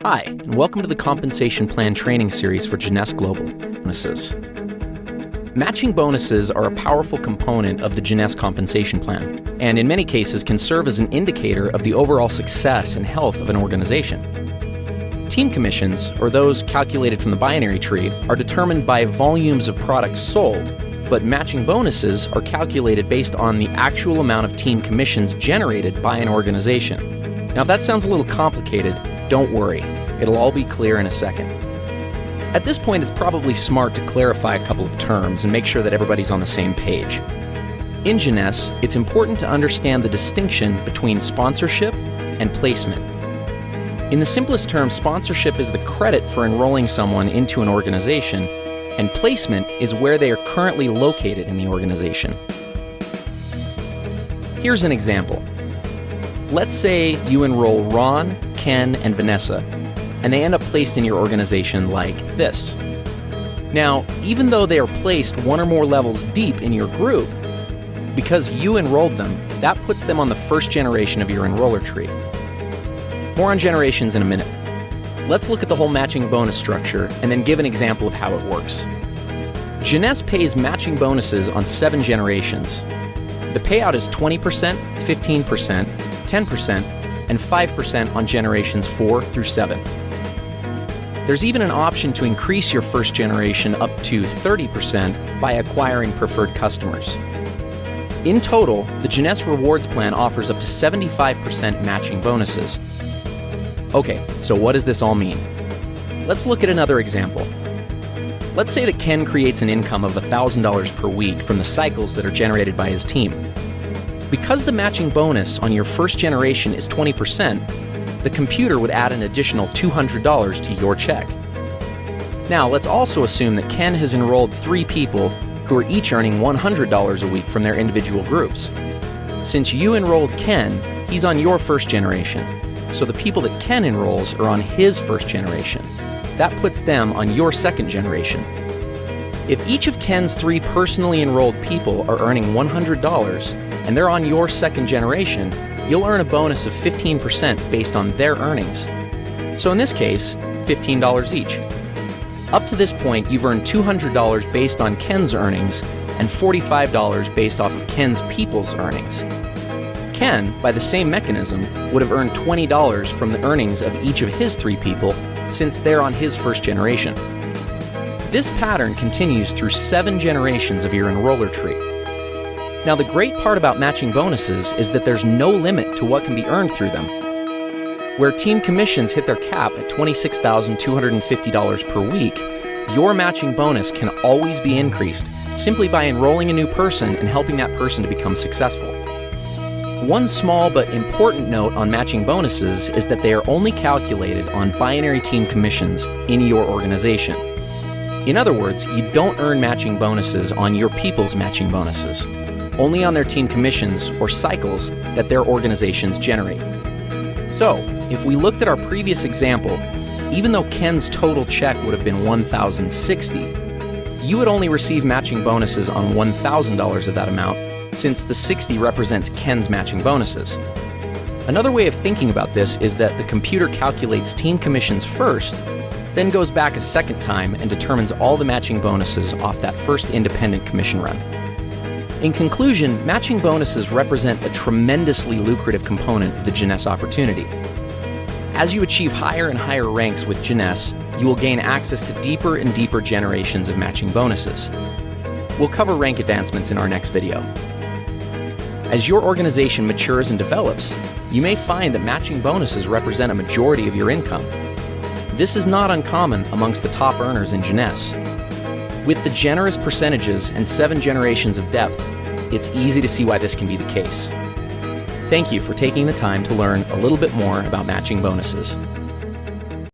Hi, and welcome to the Compensation Plan Training Series for Jeunesse Global Bonuses. Matching bonuses are a powerful component of the Jeunesse compensation plan, and in many cases can serve as an indicator of the overall success and health of an organization. Team commissions, or those calculated from the binary tree, are determined by volumes of products sold, but matching bonuses are calculated based on the actual amount of team commissions generated by an organization. Now, if that sounds a little complicated, don't worry, it'll all be clear in a second. At this point, it's probably smart to clarify a couple of terms and make sure that everybody's on the same page. In Jeunesse, it's important to understand the distinction between sponsorship and placement. In the simplest terms, sponsorship is the credit for enrolling someone into an organization, and placement is where they are currently located in the organization. Here's an example. Let's say you enroll Ron, Ken, and Vanessa, and they end up placed in your organization like this. Now, even though they are placed one or more levels deep in your group, because you enrolled them, that puts them on the first generation of your enroller tree. More on generations in a minute. Let's look at the whole matching bonus structure and then give an example of how it works. Jeunesse pays matching bonuses on 7 generations. The payout is 20%, 15%, 10%, and 5% on generations 4 through 7. There's even an option to increase your first generation up to 30% by acquiring preferred customers. In total, the Jeunesse Rewards Plan offers up to 75% matching bonuses. Okay, so what does this all mean? Let's look at another example. Let's say that Ken creates an income of $1,000 per week from the cycles that are generated by his team. Because the matching bonus on your first generation is 20%, the computer would add an additional $200 to your check. Now, let's also assume that Ken has enrolled 3 people who are each earning $100 a week from their individual groups. Since you enrolled Ken, he's on your first generation, so the people that Ken enrolls are on his first generation. That puts them on your second generation. If each of Ken's 3 personally enrolled people are earning $100, and they're on your second generation, you'll earn a bonus of 15% based on their earnings. So in this case, $15 each. Up to this point, you've earned $200 based on Ken's earnings and $45 based off of Ken's people's earnings. Ken, by the same mechanism, would have earned $20 from the earnings of each of his 3 people since they're on his first generation. This pattern continues through 7 generations of your enroller tree. Now, the great part about matching bonuses is that there's no limit to what can be earned through them. Where team commissions hit their cap at $26,250 per week, your matching bonus can always be increased simply by enrolling a new person and helping that person to become successful. One small but important note on matching bonuses is that they are only calculated on binary team commissions in your organization. In other words, you don't earn matching bonuses on your people's matching bonuses, only on their team commissions or cycles that their organizations generate. So, if we looked at our previous example, even though Ken's total check would have been $1,060, you would only receive matching bonuses on $1,000 of that amount, since the 60 represents Ken's matching bonuses. Another way of thinking about this is that the computer calculates team commissions first, then goes back a second time and determines all the matching bonuses off that first independent commission run. In conclusion, matching bonuses represent a tremendously lucrative component of the Jeunesse opportunity. As you achieve higher and higher ranks with Jeunesse, you will gain access to deeper and deeper generations of matching bonuses. We'll cover rank advancements in our next video. As your organization matures and develops, you may find that matching bonuses represent a majority of your income. This is not uncommon amongst the top earners in Jeunesse. With the generous percentages and 7 generations of depth, it's easy to see why this can be the case. Thank you for taking the time to learn a little bit more about matching bonuses.